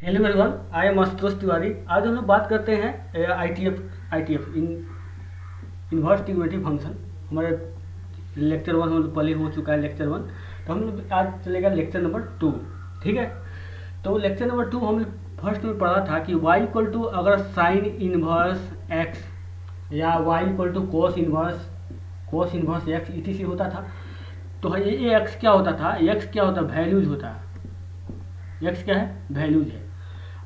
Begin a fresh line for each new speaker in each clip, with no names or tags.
Hello everyone, I am Ashutosh Tiwari. आज हम लोग बात करते हैं आईटीएफ इन्वर्स ट्रिग्नोमेट्री फंक्शन। हमारे लेक्चर 1 हम लोग पहले हो चुका है लेक्चर 1, तो हम लोग आज चलेगा लेक्चर नंबर 2। ठीक है, तो लेक्चर नंबर 2 हम फर्स्ट में पढ़ा था कि y इक्वल टू अगर साइन इन्वर्स x या y equal to cos inverse x etc होता था, तो ये x क्या होता था, x क्या होता, वैल्यूज होता है। x क्या है, वैल्यूज है।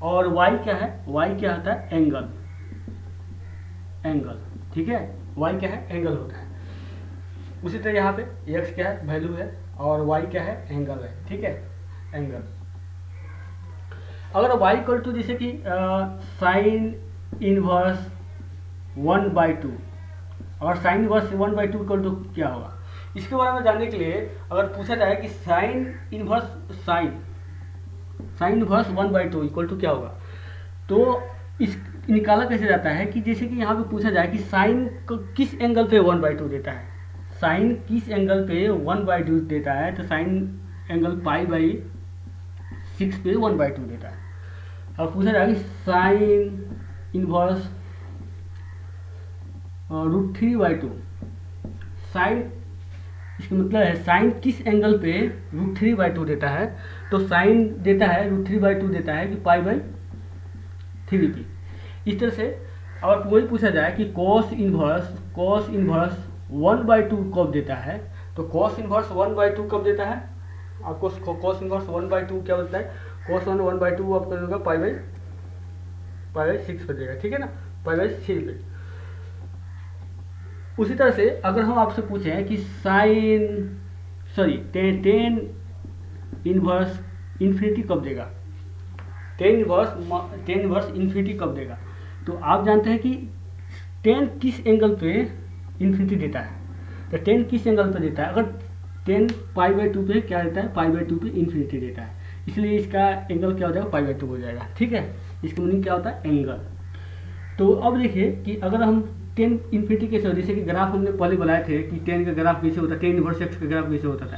और y क्या है, y क्या होता है, एंगल। ठीक है, y क्या है, एंगल होता है। उसी तरह यहाँ पे x क्या है, वैल्यू है, और y क्या है, एंगल है। ठीक है, एंगल। अगर y इक्वल टू जैसे कि साइन इनवर्स 1/2, और साइन इनवर्स 1/2 इक्वल टू क्या होगा, इसके बारे में जानने के लिए अगर पूछा जाए कि साइन इनवर्स 1/2 इक्वल टू क्या होगा, तो इस निकाला कैसे जाता है कि जैसे कि यहाँ पे पूछा जाए कि साइन किस एंगल पे 1/2 देता है, साइन किस एंगल पे 1/2 देता है, तो साइन एंगल π/6 पे 1/2 देता है। अब पूछा जाए कि साइन इनवर्स √3/2, साइन, इसका मतलब है साइन किस एंगल पे √3/2 देता है, तो साइन देता है √3/2 देता है कि π/3p। इस तरह से अगर वही पूछा जाए कि cos इनवर्स 1/2 कब देता है, तो cos इनवर्स 1/2 कब देता है आपको, cos इनवर्स 1/2 क्या होता है, cos 1/2 आपको देगा π/6 पे देगा। ठीक है ना, π/3 पे। उसी तरह से अगर हम आपसे पूछें कि टेन इनवर्स इन्फिनिटी कब देगा, टेन इनवर्स इन्फिनिटी कब देगा, तो आप जानते हैं कि टेन किस एंगल पे इन्फिनिटी देता है, तो टेन किस एंगल पे देता है, अगर टेन π/2 पे क्या देता है, π/2 पे इन्फिनिटी देता है, इसलिए इसका एंगल क्या हो जाएगा, π/2 हो जाएगा। ठीक है, इसका मीनिंग क्या होता है, एंगल। तो अब देखिए कि अगर हम टेन इन्फिनिटी कैसे होता है, जैसे कि ग्राफ हमने पहले बनाए थे कि टेन का ग्राफ कैसे होता है, टेन इनवर्स एक्स का ग्राफ कैसे होता था,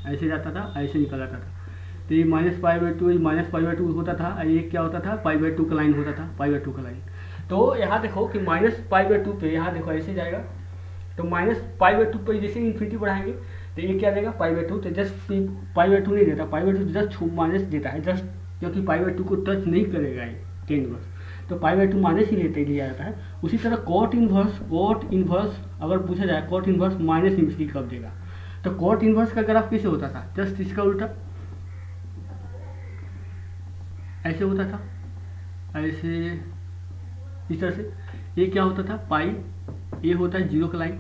ऐसे जाता था, ऐसे निकल आता था, तो ये -π/2 होता था, ये क्या होता था, π/2 का लाइन होता था, π/2 का लाइन। तो यहाँ देखो कि -π/2 पे, यहाँ देखो ऐसे जाएगा, तो -π/2 पे जैसे इन्फिनिटी बढ़ाएंगे तो ये क्या देगा, π/2, तो जस्ट π/2 नहीं देता, π/2 जस्ट माइनस देता है, जस्ट क्योंकि π/2 को टच नहीं करेगा ये टेन इनवर्स, तो π/2 माइनस ही लिया जाता है। उसी तरह कॉट इनवर्स अगर पूछा जाए कॉट इनवर्स माइनस इन्फिनिटी कब देगा, तो कॉट इनवर्स का ग्राफ कैसे होता था, जस्ट इसका उल्टा ऐसे होता था, ऐसे इस तरह से। ये क्या होता था, पाई, ये होता है 0 का लाइन।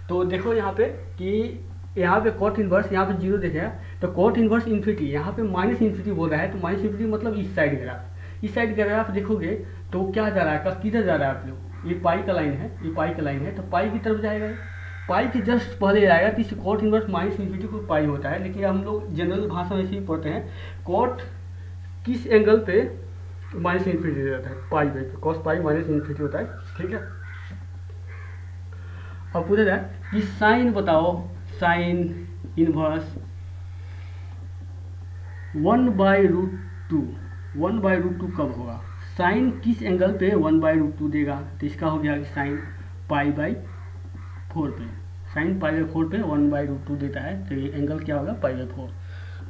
तो देखो यहाँ पे कि यहाँ पे कॉट इनवर्स, यहाँ पे 0 देखेगा, तो कॉट इनवर्स इन्फिनिटी, यहाँ पे माइनस इन्फिनिटी बोल रहा है, तो माइनस इन्फिनिटी मतलब इस साइड ग्राफ, इस साइड ग्राफ देखोगे तो क्या जा रहा है, किधर जा रहा है आप लोग, ये पाई का लाइन है, ये पाई का लाइन है, तो पाई की तरफ जाएगा, पाई के जस्ट पहले जाएगा, तो इस कॉट इनवर्स माइनस इन्फिनिटी को पाई होता है, लेकिन हम लोग जनरल भाषा में ऐसे ही पढ़ते हैं, कॉट किस एंगल पे माइनस इन्फिनिटी रहता है, पाई पे, कॉस पाई माइनस इन्फिनिटी होता है। ठीक है, अब पूछा जाए कि साइन बताओ, साइन इनवर्स 1/√2 कब होगा, साइन किस एंगल पे 1/√2 देगा, तो इसका हो गया कि साइन π/4 पे, साइन π/4 पे 1/√2 देता है, तो ये एंगल क्या होगा, π/4।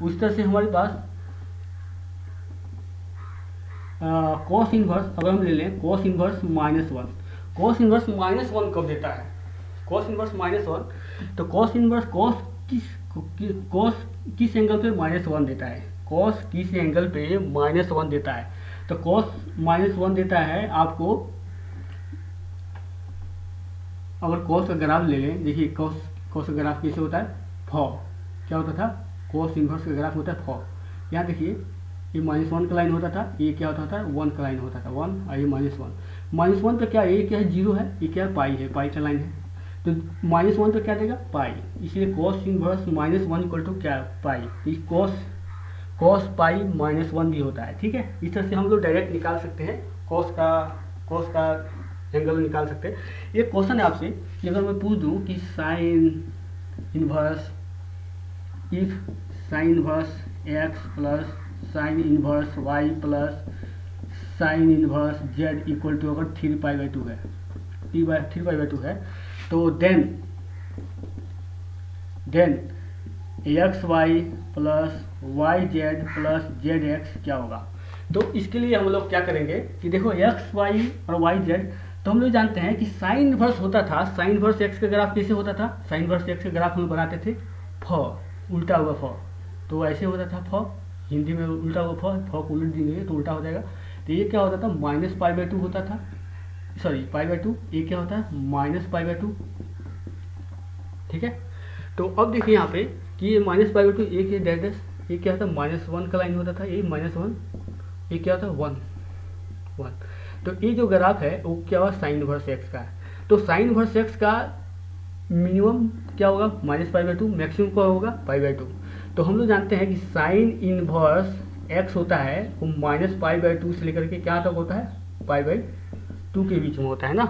उस तरह से हमारे पास कॉस इनवर्स अगर हम ले लें, कॉस इनवर्स -1, कॉस इनवर्स -1 कब देता है, कॉस इनवर्स -1, तो कॉस इनवर्स कॉस किस एंगल पे -1 देता है, कॉस किस एंगल पे -1 देता है, तो कॉस -1 देता है आपको, अगर कॉस का ग्राफ ले लें, देखिए कॉस का ग्राफ कैसे होता है, क्या होता था, कॉस इनवर्स का ग्राफ होता है यहाँ देखिए ये -1 का लाइन होता था, ये क्या होता था, 1 का लाइन होता था, 1 और ये -1 पे क्या है, ये क्या है, 0 है, ये क्या है, पाई है, पाई का लाइन है, तो -1 पे क्या देगा, पाई, इसलिए कॉस इनवर्स -1 इक्वल टू क्या है, पाई, कॉस पाई -1 भी होता है। ठीक है, इस तरह से हम लोग डायरेक्ट निकाल सकते हैं, कॉस का एंगल निकाल सकते हैं। ये क्वेश्चन है आपसे कि अगर मैं पूछ दूं कि sine inverse if sine inverse x plus sine inverse y plus sine inverse z equal to अगर 3π/2 है, 3π/2 है, तो then x y plus y z plus z x क्या होगा। तो इसके लिए हम लोग क्या करेंगे कि देखो एक्स वाई और वाई जेड, तो हम लोग जानते हैं कि साइन इनवर्स होता था, साइन इनवर्स एक्स का ग्राफ कैसे होता था, साइन इनवर्स एक्स का ग्राफ हम बनाते थे फ, उल्टा हुआ फ, तो ऐसे होता था फ, हिंदी में उल्टा हुआ फ को उल्ट देंगे तो उल्टा हो जाएगा। तो ये क्या होता था -π/2 होता था, सॉरी π/2, ये क्या होता है -π/2, ठीक है। तो अब देखिए यहाँ पे कि ये -π/2 एक ये डैश, ये क्या होता है -1 का लाइन होता था, ये -1, ये क्या होता है 1। तो ये जो ग्राफ है वो क्या हुआ साइन इनवर्स एक्स का है। तो साइन इनवर्स एक्स का मिनिमम क्या होगा -π/2, मैक्सिमम क्या होगा π/2। तो हम लोग जानते हैं कि साइन इनवर्स एक्स होता है वो -π/2 से लेकर के क्या तक होता है π/2 के बीच में होता है ना।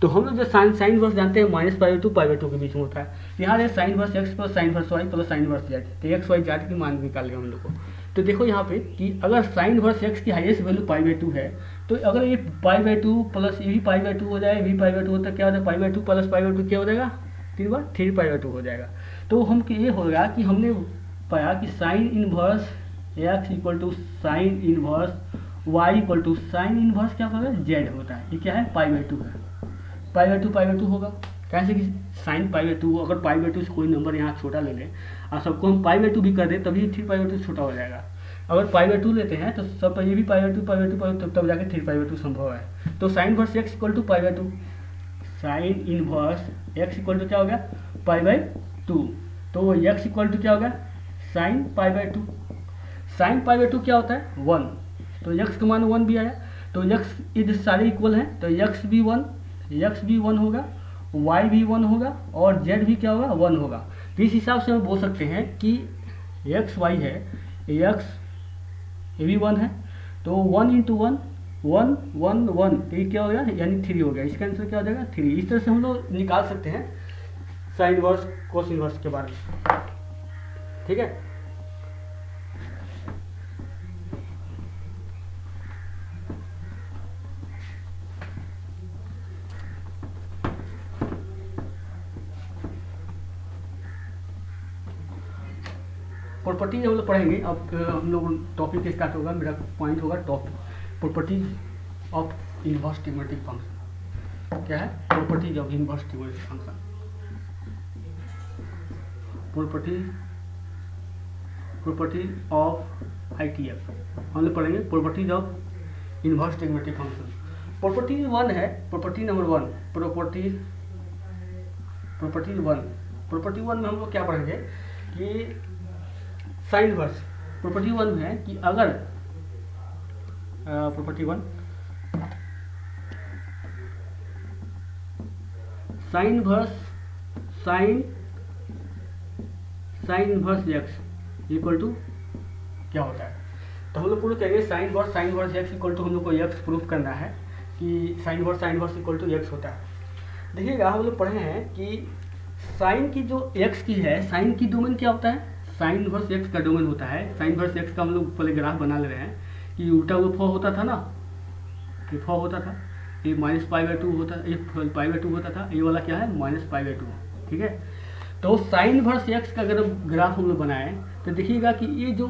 तो हम लोग जो साइन इनवर्स जानते हैं -π/2 π/2 के बीच में होता है। यहाँ है sine inverse x plus sine inverse y plus sine inverse z, तो एक्स वाई जेड की मान निकाल लेंगे हम लोग को। तो देखो यहाँ पे कि अगर साइन इनवर्स एक्स की हाईएस्ट वैल्यू π/2 है, तो अगर ये π/2 प्लस ये भी π/2 हो जाए, भी π/2 होता है क्या हो जाएगा π/2 प्लस π/2 क्या हो जाएगा 3π/2 हो जाएगा। तो हम ये होगा कि हमने पाया कि sine inverse x equal to sine inverse y equal to sine inverse क्या होगा जेड होता है। ये क्या है π/2 है, π/2 होगा कैसे कि साइन π/2, अगर π/2 से कोई नंबर यहाँ छोटा ले लें और सबको हम π/2 भी कर दें तभी 3π/2 छोटा हो जाएगा। अगर π/2 लेते हैं तो सब ये भी π/2 तब जाके 3π/2 संभव है। तो sine inverse x equal to π/2, sine inverse x equal to क्या हो गया π/2, तो एक्स इक्वल टू क्या हो गया साइन π/2। साइन π/2 क्या होता है 1, तो एक्स का मान 1 भी आया, तो एक्स इधर सारे इक्वल हैं, तो एक्स भी 1 होगा, y भी 1 होगा और z भी क्या होगा 1 होगा। तो इस हिसाब से हम बोल सकते हैं कि एक्स वाई है, एक्स ये भी 1 है, तो 1 × 1 1 1 1, तो ये क्या हो गया यानी 3 हो गया। इसका आंसर क्या हो जाएगा 3। इस तरह से हम लोग निकाल सकते हैं साइन इनवर्स कोस इनवर्स के बारे में, ठीक है। प्रॉपर्टीज हम लोग पढ़ेंगे। अब हम लोग टॉपिक स्टार्ट होगा, मेरा पॉइंट होगा topic properties of inverse trigonometric function. क्या है properties of inverse trigonometric function, properties of ITF हम लोग पढ़ेंगे। Properties of inverse trigonometric function property 1 है, प्रॉपर्टी नंबर 1 प्रॉपर्टी 1 में हम लोग क्या पढ़ेंगे कि साइन इनवर्स प्रॉपर्टी 1 है कि अगर property 1 sine inverse x equal to क्या होता है। तो हम लोग प्रूफ करेंगे sine inverse x equal to हम लोग को एक्स प्रूफ करना है कि sine inverse equal to x होता है। देखिएगा हम लोग पढ़े हैं कि साइन की जो एक्स की है, साइन की डोमेन क्या होता है, साइन इनवर्स एक्स का डोमेन होता है। साइन इनवर्स एक्स का हम लोग पहले ग्राफ बना ले रहे हैं कि उल्टा हुआ फ होता था ना, ये फ होता था, ये -π/2 होता, ये π/2 होता था, ये वाला क्या है -π/2, ठीक है। तो साइन इनवर्स एक्स का अगर ग्राफ हम लोग बनाएं तो देखिएगा कि ये जो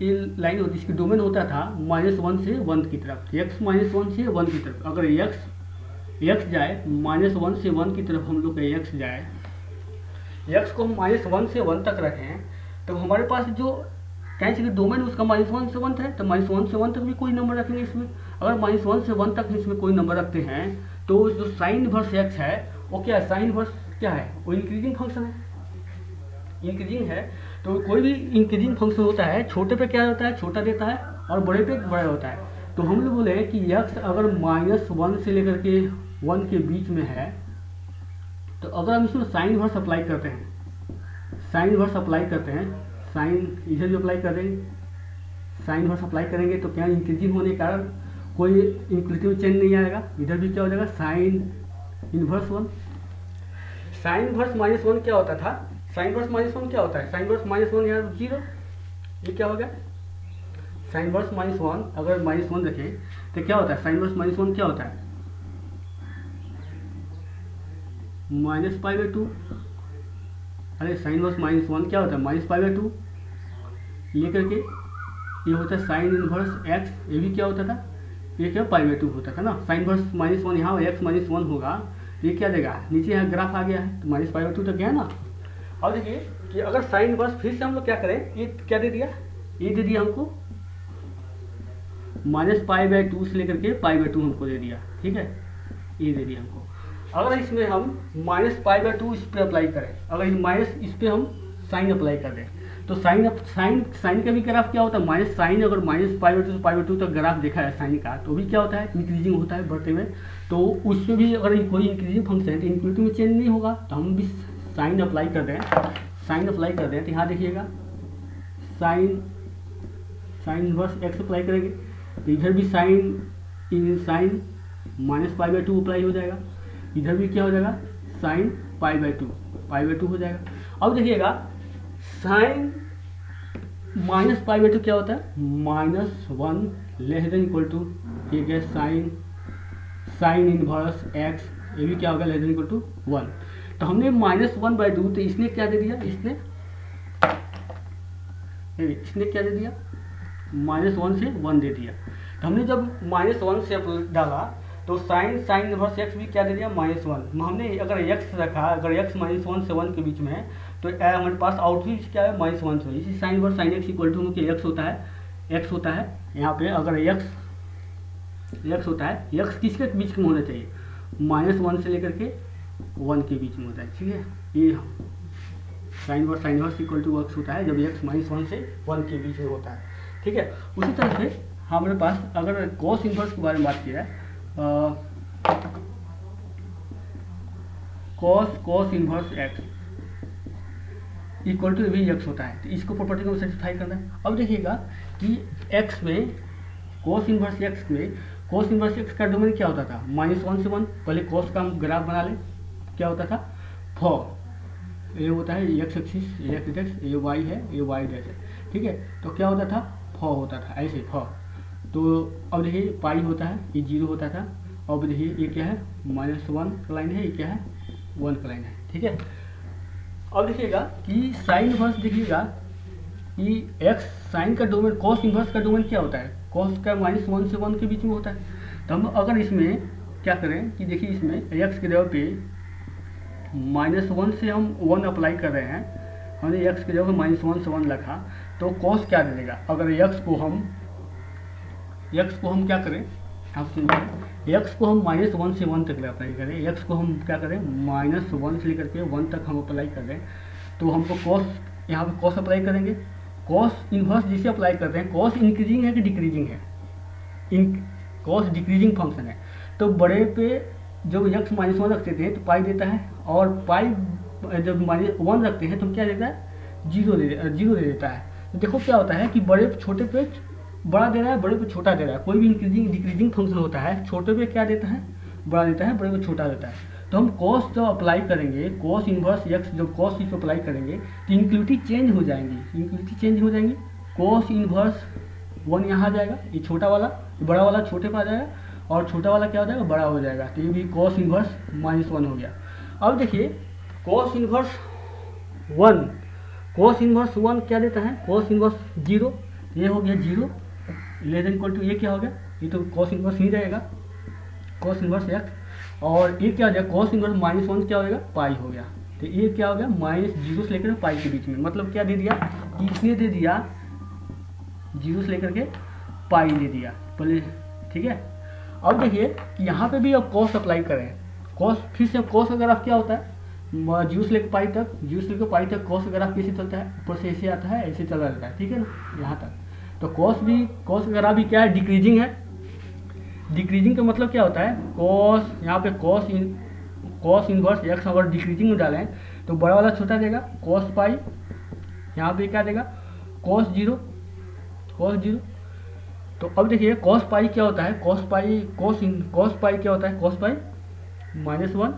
ये लाइन होती है इसकी डोमेन होता था -1 से 1 की तरफ, x -1 से 1 की तरफ। अगर x जाए -1 से 1 की तरफ, हम लोग का x जाए, x को हम -1 से 1 तक रखें तो हमारे पास जो कहीं से डोमेन उसका -1 से 1 है, तो -1 से 1 तक भी कोई नंबर रखेंगे इसमें। अगर -1 से 1 तक इसमें कोई नंबर रखते हैं तो जो साइन इनवर्स एक्स है वो क्या है, साइन इनवर्स क्या है वो इंक्रीजिंग फंक्शन है, इंक्रीजिंग है। तो कोई भी इंक्रीजिंग फंक्शन होता है छोटे पे क्या होता है छोटा देता है और बड़े पे बड़ा होता है। तो हम लोग बोले कि एक्स अगर -1 से लेकर के 1 के बीच में है, तो अगर हम इसमें साइन इनवर्स अप्लाई करते हैं, साइन इधर भी अप्लाई कर देंगे, साइन इनवर्स अप्लाई करेंगे तो क्या इंक्रीजिंग होने के कारण कोई इंक्रीजिव चेंज नहीं आएगा, इधर भी क्या हो जाएगा साइन इनवर्स 1। साइन इनवर्स -1 क्या होता था, साइन इनवर्स -1 क्या होता है, साइन इनवर्स -1 यहाँ 0, ये क्या हो गया साइन इनवर्स -1 अगर -1 रखें तो क्या होता है, साइन इनवर्स -1 क्या होता है, -π/2। अरे साइन इनवर्स -1 क्या होता है, -π/2 लेकर के ये होता है साइन इनवर्स x, ये भी क्या होता था, ये क्या π/2 होता था ना। साइन इनवर्स -1 यहाँ x -1 होगा, ये क्या देगा, नीचे यहाँ ग्राफ आ गया है तो -π/2 तक गया ना। अब देखिए कि अगर साइन इनवर्स फिर से हम लोग क्या करें, ये क्या दे दिया, ये दे दिया हमको -π/2 से लेकर के π/2 हमको दे दिया, ठीक है, ये दे दिया हमको। अगर इसमें हम -π/2 इस पर अप्लाई करें, अगर माइनस इस पर हम साइन अप्लाई कर दें तो साइन का भी ग्राफ क्या होता है, माइनस साइन अगर -π/2 से π/2 तक ग्राफ देखा है साइन का तो भी क्या होता है, इंक्रीजिंग होता है बढ़ते हुए। तो उसमें भी अगर कोई इंक्रीजिंग फंक्शन है तो इन्फिनिटी में चेंज नहीं होगा, तो हम भी साइन अप्लाई कर दें, तो यहाँ देखिएगा साइन इनवर्स x अप्लाई करेंगे तो इधर भी साइन -π/2 अप्लाई हो जाएगा, इधर भी क्या हो जाएगा साइन π/2 हो जाएगा। अब देखिएगा साइन -π/2 क्या होता है, -1 लेस देन इक्वल टू, ठीक है, साइन इनवर्स x, ये भी क्या होगा लेस देन इक्वल टू 1। तो हमने -1/2, तो इसने क्या दे दिया, इसने क्या दे दिया, -1 से 1 दे दिया। तो हमने जब -1 से डाला तो साइन इनवर्स x भी क्या दे दिया, -1। हमने अगर x रखा, अगर x -1 से 1 के बीच में है तो हमारे पास आउटपुट क्या है, -1 से। इसी sine inverse sine x equal to x होता है यहाँ पे, अगर x होता है, x किसके बीच में होना चाहिए, -1 से लेकर के 1 के बीच में होता है, ठीक है। ये sine inverse equal to x होता है जब x -1 से 1 के बीच में होता है, ठीक है। उसी तरह से हमारे पास अगर कॉस इनवर्स के बारे में बात की जाए, cos inverse x equal to भी x होता है, तो इसको प्रॉपर्टी को सेटिस्फाई करना है। अब देखिएगा कि x में कॉस इनवर्स x का डोमेन क्या होता था, -1 से 1। पहले कॉस का हम ग्राफ बना लें, क्या होता था, फॉर ये होता है x एक्सिस, ये x, ये y है, ये y डैश है, ठीक है। तो क्या होता था, फॉर होता था ऐसे फॉर। तो अब देखिए पाई होता है, ये 0 होता था। अब देखिए ये क्या है, -1 का लाइन है, ये क्या है, 1 का लाइन है, ठीक है। अब देखिएगा कि साइन इनवर्स, देखिएगा कि x साइन का डोमेन, कॉस इनवर्स का डोमेन क्या होता है, कॉस का -1 से 1 के बीच में होता है। तो हम अगर इसमें क्या करें कि देखिए इसमें x के जगह पे -1 से हम 1 अप्लाई कर रहे हैं, हमने x की जगह -1 से 1 रखा तो कॉस क्या दे देगा। अगर x को हम क्या करें, आप सुनिए, x को हम -1 से 1 तक अप्लाई करें, x को हम क्या करें -1 से लेकर के 1 तक हम अप्लाई कर दें, तो हमको कॉस, यहाँ पे कॉस अप्लाई करेंगे। कॉस इनवर्स जिसे अप्लाई करते हैं, कॉस इंक्रीजिंग है कि डिक्रीजिंग है, कॉस डिक्रीजिंग फंक्शन है। तो बड़े पे जब x -1 रखते थे तो पाई देता है, और पाई जब -1 रखते हैं तो क्या देता है, 0 दे देता है। तो देखो क्या होता है कि बड़े पे छोटे पे बड़ा दे रहा है, बड़े पे छोटा दे रहा है। कोई भी इंक्रीजिंग डिक्रीजिंग फंक्शन होता है, छोटे पे क्या देता है, बड़ा देता है, बड़े पे छोटा देता है। तो हम कॉस जब अप्लाई करेंगे, कॉस इनवर्स x जब कॉस इसको अप्लाई करेंगे तो इक्वलिटी चेंज हो जाएंगी, कॉस इनवर्स 1 यहाँ आ जाएगा, ये छोटा वाला, बड़ा वाला छोटे पे आ जाएगा, और छोटा वाला क्या हो जाएगा, बड़ा हो जाएगा। तो ये भी कॉस इनवर्स -1 हो गया। अब देखिए कॉस इनवर्स 1 क्या देता है, कॉस इनवर्स 0, ये हो गया 0 लेस देन इक्वल टू, ये क्या हो गया, ये तो कॉस इनवर्स ही रहेगा, कॉस इनवर्स x। और ये क्या हो जाएगा, कॉस इनवर्स -1 क्या हो जाएगा, पाई हो गया। तो ये क्या हो गया, -0 से लेकर पाई के बीच में, मतलब क्या दे दिया, इसने दे दिया 0 से लेकर के पाई दे दिया पहले, ठीक है। अब देखिए कि यहाँ पे भी अब कॉस अप्लाई करें, कॉस फिर से कॉस का ग्राफ क्या होता है, 0 से लेकर पाई तक कॉस का ग्राफ कैसे चलता है, ऊपर से ऐसे आता है, ऐसे चला जाता है, ठीक है ना, यहाँ तक। तो कॉस का ग्राफ भी क्या है, डिक्रीजिंग है। डिक्रीजिंग का मतलब क्या होता है, कॉस, यहाँ पे कॉस इनवर्स x अगर डिक्रीजिंग में डालें तो बड़ा वाला छोटा देगा, कॉस पाई, यहाँ पे क्या देगा, कॉस 0। तो अब देखिए कॉस पाई क्या होता है, कॉस पाई क्या होता है, कॉस पाई -1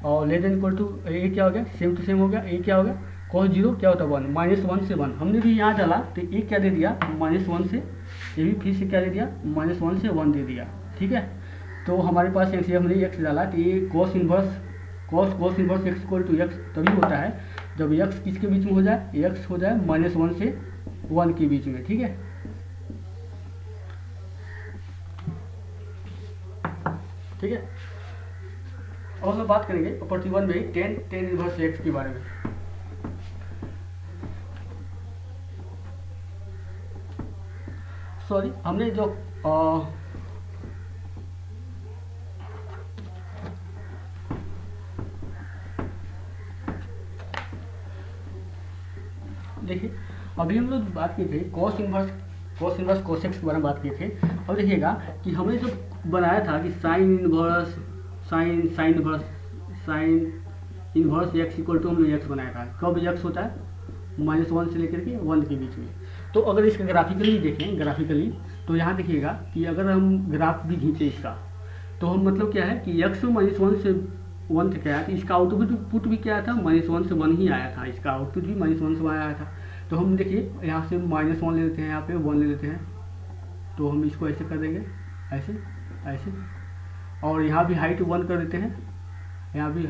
और लेस देन इक्वल टू, ये क्या हो गया, सेम टू सेम हो गया। ये क्या हो गया, cos 0 क्या होता है 1, -1 से 1 हमने भी यहाँ डाला तो ये क्या दे दिया, -1 से ये भी फिर से क्या दे दिया, -1 से 1 दे दिया, ठीक है। तो हमारे पास एक्स, हमने एक्स डाला तो ये cos inverse x equal to x तभी होता है जब एक्स किसके बीच में हो जाए, एक्स हो जाए -1 से 1 के बीच में, ठीक है। ठीक है, और हम बात करेंगे प्रॉपर्टी 1 में टेन इनवर्स एक्स के बारे में। सॉरी, हमने जो देखिए अभी हम लोग बात किए थे cos इनवर्स cos एक्स के बारे में बात किए थे। अब देखिएगा कि हमने जो बनाया था कि sine inverse x equal to हमने एक्स बनाया था, कब एक्स होता है -1 से लेकर के 1 के बीच में। तो अगर इसका ग्राफिकली देखें तो यहाँ देखिएगा कि अगर हम ग्राफ भी खींचे इसका, तो हम मतलब क्या है कि एक्स -1 से 1 तक आया था, इसका आउटपुट भी क्या आया था, -1 से 1 ही आया था, इसका आउटपुट भी -1 से 1 आया था। तो हम देखिए यहाँ से -1 ले लेते हैं, यहाँ पे 1 ले लेते हैं, तो हम इसको ऐसे कर देंगे, ऐसे, और यहाँ भी हाइट 1 कर देते हैं, यहाँ पे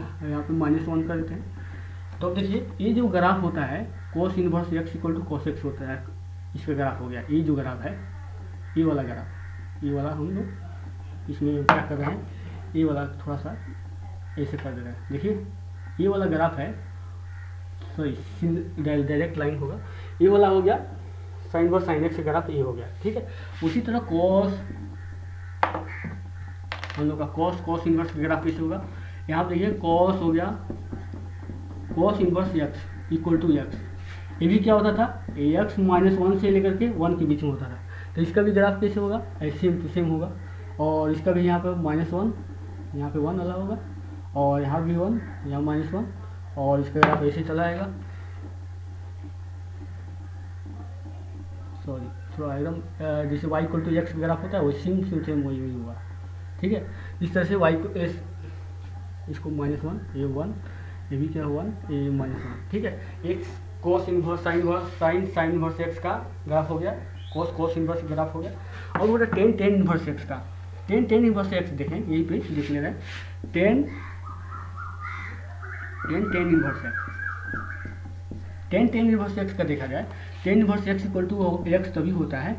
-1 कर देते हैं। तो अब देखिए ये जो ग्राफ होता है cos inverse x equal to cos x होता है, इसका ग्राफ हो गया। ये जो ग्राफ है, ये वाला ग्राफ, ये वाला हम लोग इसमें क्या कर रहे हैं, ये वाला थोड़ा सा ऐसे कर दे रहे हैं। देखिए ये वाला ग्राफ है, सॉरी डायरेक्ट लाइन होगा, ये वाला हो गया sine verse sine x graph, ये हो गया, ठीक है। उसी तरह cos हम लोग का cos इनवर्स ग्राफ कैसे होगा, यहाँ पे देखिए cos हो गया cos inverse x equal to x, ये भी क्या होता था, एक्स -1 से लेकर के 1 के बीच में होता था। तो इसका भी ग्राफ कैसे होगा, सेम टू सेम होगा, और इसका भी यहाँ पे -1, यहाँ पे 1 अलग होगा, और यहाँ भी 1, यहाँ -1, और इसका ग्राफ ऐसे चला आएगा। सॉरी थोड़ा एकदम जैसे y equal to x graph होता है वही सेम वही होगा, ठीक है। इस तरह से y को एस, इसको -1, ये 1, ये भी क्या 1, ये -1, ठीक है। एक cos inverse sine inverse x का ग्राफ हो गया, cos इनवर्स ग्राफ हो गया। और वो टेन इनवर्स एक्स का, टेन इनवर्स एक्स देखें, यही पे देख ले रहे हैं, tan inverse x, tan inverse x का देखा जाए, tan inverse x equal to x तभी होता है,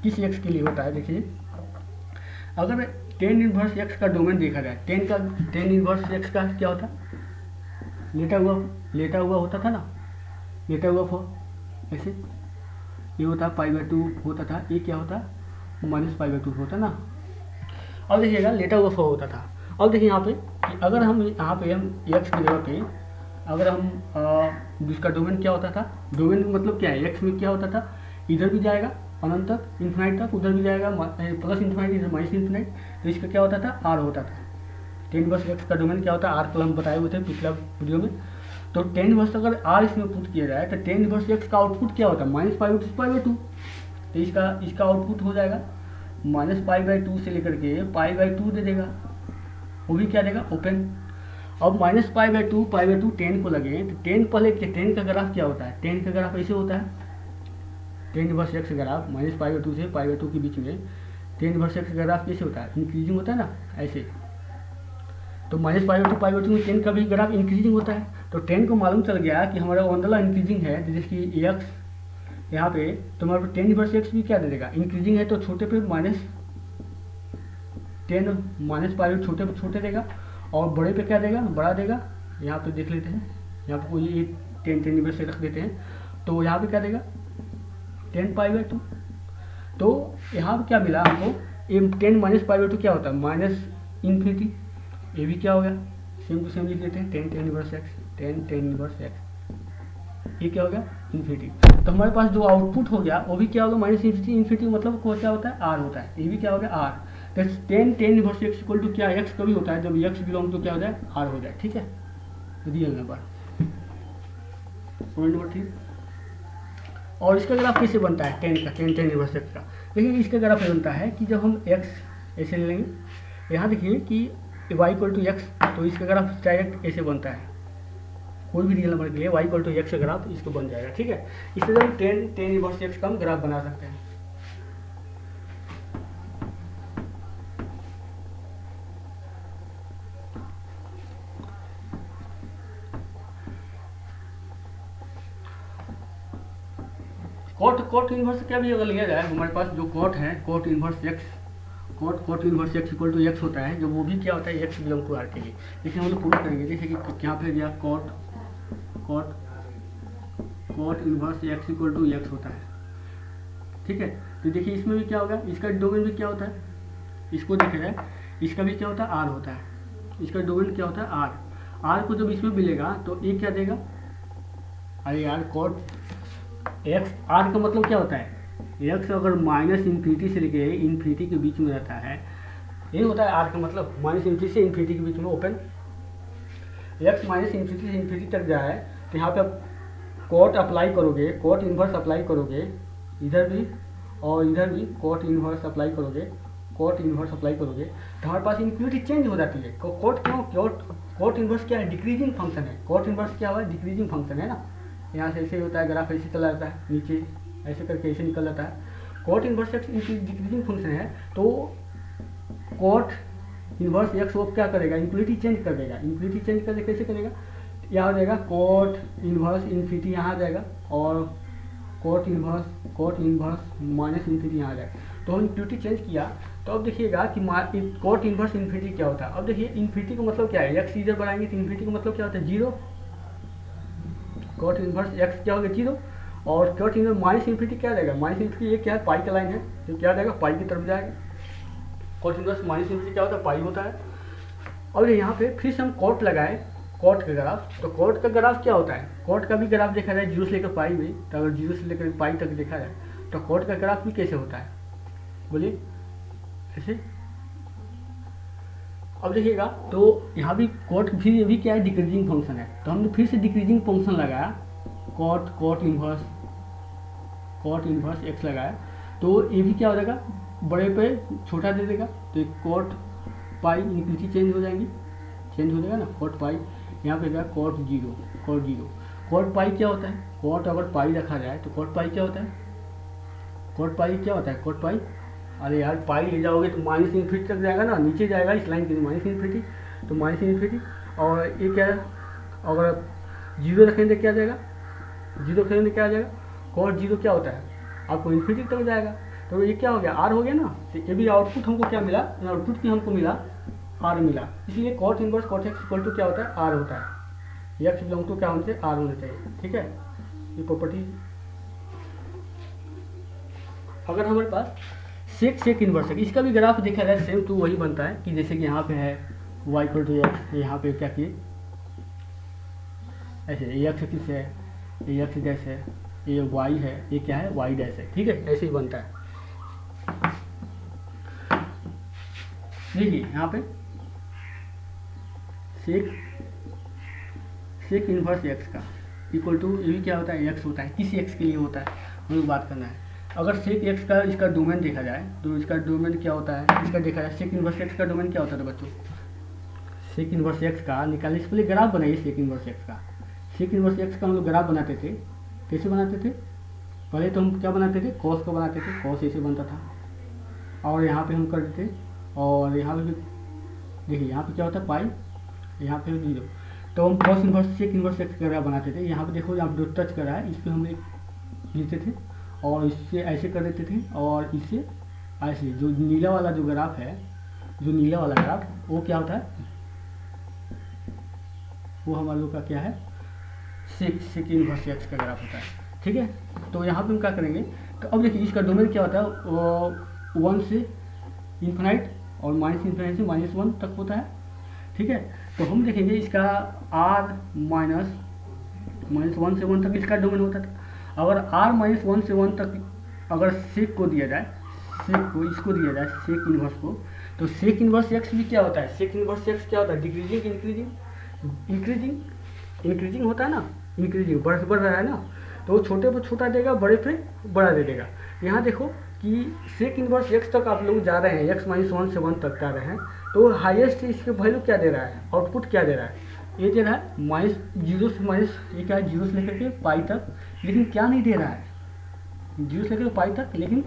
किस एक्स के लिए होता है, देखिए अगर टेन इनवर्स एक्स का डोमेन देखा जाए, टेन इनवर्स एक्स का क्या होता है, लेटा हुआ होता था ना, लेटा हुआ फॉर्म ऐसे, ये होता है π/2 होता था, ये क्या होता है -π/2 होता ना। अब देखिएगा लेटा हुआ फॉर्म होता था। अब देखिए यहाँ पे कि अगर हम यहाँ पे हम एक्स की जगह पे अगर हम जिसका डोमेन क्या होता था, डोमेन मतलब क्या है, एक्स में क्या होता था, इधर भी जाएगा अनंत तक इन्फिनाइट तक, उधर भी जाएगा प्लस इन्फिनाइट इधर माइनस इन्फिनाइट, तो इसका क्या होता था, आर होता था। टेन इनवर्स एक्स का डोमेन क्या होता है, आर कल हम बताए हुए थे पिछला वीडियो में। तो टेन इनवर्स अगर आर इसमें पुट किया जाए तो टेन इनवर्स एक्स का आउटपुट क्या होता है, -π/2, तो इसका आउटपुट हो जाएगा -π/2 से लेकर के π/2 दे देगा, वो भी क्या देगा, ओपन। अब -π/2 10 को लगे तो 10 पहले 10 का ग्राफ क्या होता है, 10 का ग्राफ ऐसे होता है, टेन इनवर्स एक्स ग्राफ -π/2 से π/2 के बीच में टेन इनवर्स एक्स ग्राफ कैसे होता है, इंक्रीजिंग होता है ना, ऐसे। तो -π/2 में 10 का भी ग्राफ इंक्रीजिंग होता है। तो 10 को मालूम चल गया कि हमारा वाला इंक्रीजिंग है, जैसे कि एक्स यहाँ पे, तो हमारे पास 10 इनवर्स एक्स भी क्या दे देगा, इंक्रीजिंग है, तो छोटे पे -π छोटे पे छोटे देगा, और बड़े पे क्या देगा, बड़ा देगा। यहाँ पे देख लेते हैं, यहाँ पे कोई 10 इनवर्स रख देते हैं, तो यहाँ पे क्या देगा 10π/2। तो यहाँ पे क्या मिला हमको, 10 -π/2 क्या होता है, -∞, ये भी क्या हो गया, सेम टू सेम लिख देते हैं, 10 इनवर्स एक्स, 10 इनवर्स एक्स, ये क्या हो गया, इन्फिनिटी। तो हमारे पास जो आउटपुट हो गया वो भी क्या होगा, -∞, मतलब क्या होता है, आर होता है, ये भी क्या हो गया, आर। तो 10 इनवर्स एक्स इक्वल टू क्या, एक्स कभी होता है जब एक्स बिलोंग तो क्या हो जाए, आर हो जाए, ठीक है, रियल नंबर। Point number 3। और इसका ग्राफ कैसे बनता है, 10 इनवर्स एक्स का, देखिए इसका ग्राफ बनता है कि जब हम एक्स ऐसे ले लेंगे, यहाँ देखिए कि y इक्वल टू एक्स, तो इसका ग्राफ डायरेक्ट ऐसे बनता है, कोई भी रियल नंबर के लिए y इक्वल टू एक्स का ग्राफ इसको बन जाएगा, ठीक है। इस तरह हम 10 इनवर्स एक्स का हम ग्राफ बना सकते हैं। कोट इन्वर्स क्या भी अगर लिया जाए, हमारे पास जो कोट है cot inverse x, cot inverse x equal to x होता है, जो वो भी क्या होता है एक्स बिलोंग टू आर के लिए। लेकिन हम लोग प्रूव करेंगे, जैसे कि यहाँ पे दिया cot inverse x equal to x होता है, ठीक है। तो देखिए इसमें भी क्या होगा, इसका डोमेन भी क्या होता है, इसको देखा जाए इसका भी क्या होता है आर होता है, इसका डोमेन क्या होता है आर को जब इसमें मिलेगा तो ये क्या देगा, अरे यार कोट एक्स, आर का मतलब क्या होता है एक्स अगर माइनस इन्फिनिटी से लेके इन्फिनिटी के बीच में रहता है, ये होता है आर का मतलब, माइनस इन्फिनिटी से इन्फिनिटी के बीच में ओपन, एक्स माइनस इन्फिनिटी से इन्फिनिटी तक जाए तो यहाँ पे आप कोट अप्लाई करोगे, कोट इन्वर्स अप्लाई करोगे, इधर भी और इधर भी कोट इन्वर्स अप्लाई करोगे, कोट इन्वर्स अप्लाई करोगे तो हमारे पास इन्फिनिटी चेंज हो जाती है। कोट क्यों, कोट इन्वर्स क्या है, डिक्रीजिंग फंक्शन है। कोट इन्वर्स क्या हुआ, डिक्रीजिंग फंक्शन है ना, यहाँ से ऐसे होता है, ग्राफ ऐसे चला जाता है, नीचे ऐसे करके ऐसे निकल जाता है। Cot inverse x decreasing function है, तो कोट इन्वर्स एक्स वो क्या करेगा, इन्फिनिटी चेंज कर देगा। इन्फिनिटी चेंज कर कैसे करेगा, यहाँ आ जाएगा कोट इन्वर्स इन्फिनिटी यहाँ आ जाएगा, और कोट इन्वर्स माइनस इन्फिनिटी यहाँ आ जाएगा। तो हम इन्फिनिटी चेंज किया तो अब देखिएगा कि कोट इन्वर्स इन्फिनिटी क्या होता है। अब देखिए इन्फिनिटी का मतलब क्या है, एक्स इधर बढ़ाएंगे तो इन्फिनिटी का मतलब क्या होता है जीरो, कोट इन्वर्स एक्स क्या होगा जीरो, और कोट इन्वर्स माइनस इन्फिनिटी क्या जाएगा, माइनस इन्फिनिटी ये क्या है पाई का लाइन है, तो क्या जाएगा पाई की तरफ जाएगा। कोट इन्वर्स माइनस इन्फिनिटी क्या होता है पाई होता है। और यहाँ पे फिर से हम कोट लगाए, कोट का ग्राफ, तो कोट का ग्राफ क्या होता है, कोट का भी ग्राफ देखा जाए जीरो से लेकर पाई में, तो अगर जीरो से लेकर पाई तक देखा जाए तो कोट का ग्राफ भी कैसे होता है, बोलिए ऐसे। अब देखिएगा तो यहाँ भी कोट फिर भी क्या है डिक्रीजिंग फंक्शन है, तो हमने फिर से डिक्रीजिंग फंक्शन लगाया, कोट इन्वर्स एक्स लगाया, तो ये भी क्या हो जाएगा बड़े पे छोटा दे देगा, तो कोट पाई इन्फिनिटी चेंज हो जाएगा ना, कोट पाई यहाँ पे क्या कोट जीरो, कोट पाई क्या होता है, कोट अगर पाई रखा जाए तो कोट पाई क्या होता है, कोट पाई, अरे यार पाई ले जाओगे तो माइनस इन्फिनिटी तक जाएगा ना, नीचे जाएगा इस लाइन के माइनस इन्फिनिटी, तो माइनस इन्फिनिटी, और ये क्या है अगर जीरो रखेंगे क्या जाएगा, क्या आ जाएगा, कोट जीरो क्या होता है आपको इन्फिनिटी तक जाएगा, तो ये क्या हो गया आर हो गया ना। तो ये भी आउटपुट हमको क्या मिला, आउटपुट की हमको मिला आर मिला, इसलिए cot inverse cot x equal to क्या होता है आर होता है, एक्स बिलोंग टू क्या होना चाहिए आर होना चाहिए, ठीक है। ये प्रॉपर्टी अगर हमारे पास सेक इन्वर्स है, इसका भी ग्राफ देखा जाए सेम टू वही बनता है कि जैसे कि यहाँ पे है y इक्वल टू एक्स, यहाँ पे क्या किए ऐसे एक्स किस है, ये एक्स डैश है, ये y है, ये क्या है y डैश है, ठीक है, ऐसे ही बनता है। देखिए यहाँ पे सेक इन्वर्स एक्स का इक्वल टू ये भी क्या होता है एक्स होता है, किस एक्स के लिए होता है हम लोग बात करना है। अगर सेक एक्स का इसका डोमेन देखा जाए तो इसका डोमेन क्या होता है, इसका देखा जाए सेक इन्वर्स एक्स का डोमेन क्या होता है बच्चों, सेक इन्वर्स एक्स का निकालने से पहले ग्राफ बनाइए। सेक इन्वर्स एक्स का हम लोग ग्राफ बनाते थे, कैसे बनाते थे, पहले तो हम क्या बनाते थे कॉस को बनाते थे, कॉस ऐसे बनता था, और यहाँ पे हम करते थे, और यहाँ पे देखिए यहाँ पे क्या होता है पाई, यहाँ पे जीरो, तो हम cos inverse sec inverse x का ग्राफ बनाते थे। यहाँ पे देखो यहाँ पे टच कर रहा है, इस पर हम लिखते थे और इससे ऐसे कर देते थे, और इससे ऐसे जो नीला वाला जो ग्राफ है, वो क्या होता है, वो हमारे लोग का क्या है सेक इन्वर्स एक्स का ग्राफ होता है, ठीक है। तो यहाँ पे हम क्या करेंगे, तो अब देखिए इसका डोमेन क्या होता है 1 से इन्फिनाइट और माइनस इन्फिनाइट से -1 तक होता है, ठीक है। तो हम देखेंगे इसका r माइनस 1 से 1 तक इसका डोमेन होता था। अगर r -1 से 1 तक अगर सेक को दिया जाए, इसको दिया जाए सेक इन्वर्स को, तो सेक इन्वर्स एक्स भी क्या होता है, सेक इन्वर्स एक्स क्या होता है इंक्रीजिंग होता है ना, इंक्रीजिंग बढ़ रहा है ना, तो छोटे पर छोटा देगा, बड़े पे बड़ा दे देगा। यहाँ देखो कि सेक इन्वर्स एक्स तक आप लोग जा रहे हैं, x -1 से 1 तक जा रहे हैं, तो हाईएस्ट इसके वैल्यू क्या दे रहा है, आउटपुट क्या दे रहा है, ये दे रहा है -0 से माइनस, ये क्या है 0 से लेकर के पाई तक, लेकिन क्या नहीं दे रहा है 0 से लेकर पाई तक, लेकिन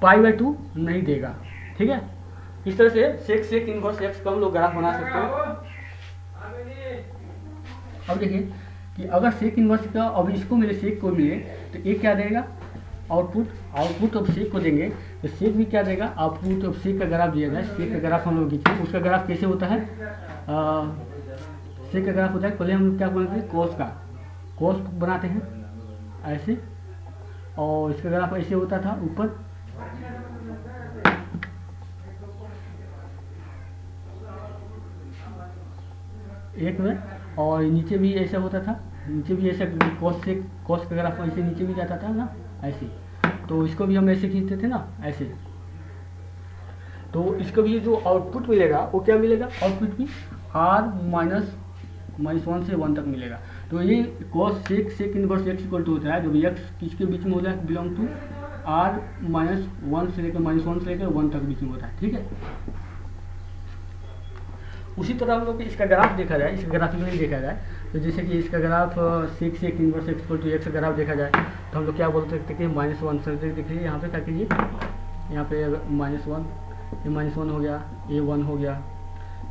π/2 नहीं देगा, ठीक है। इस तरह से सेक इन्वर्स एक्स का हम लोग ग्राफ बना सकते हैं। अब देखिए कि अगर सेक इन्वर्स का अब इसको मिले, सेक को मिले, तो ये क्या देगा, आउटपुट ऑफ सेक को देंगे तो सेक भी क्या देगा, आउटपुट ऑफ सेक का ग्राफ दिया जाए। सेक का ग्राफ हम लोग खींचे, उसका ग्राफ कैसे होता है, सेक का ग्राफ होता है, पहले हम लोग क्या बनाते हैं, कॉस बनाते हैं ऐसे, और इसका ग्राफ ऐसे होता था ऊपर, एक में, और नीचे भी ऐसा होता था, नीचे भी ऐसा कॉस का ग्राफ ऐसे नीचे भी जाता था ना ऐसे, तो इसको भी हम ऐसे खींचते थे ना ऐसे। तो इसको भी जो आउटपुट मिलेगा वो क्या मिलेगा, आउटपुट भी r -1 से 1 तक मिलेगा। तो ये cos sec inverse x equal to होता है, जो भी x किसके बीच में होता है, बिलोंग टू r -1 से लेकर -1 से लेकर 1 तक बीच में होता है, ठीक है। उसी तरह हम लोग इसका ग्राफ देखा जाए, इसका ग्राफिकली देखा जाए, तो जैसे कि इसका graph sec inverse x equal to x का ग्राफ देखा जाए तो हम लोग क्या बोल सकते हैं कि -1 से देखिए यहाँ पे क्या कीजिए, यहाँ पे -1, ये -1 हो गया, ये 1 हो गया,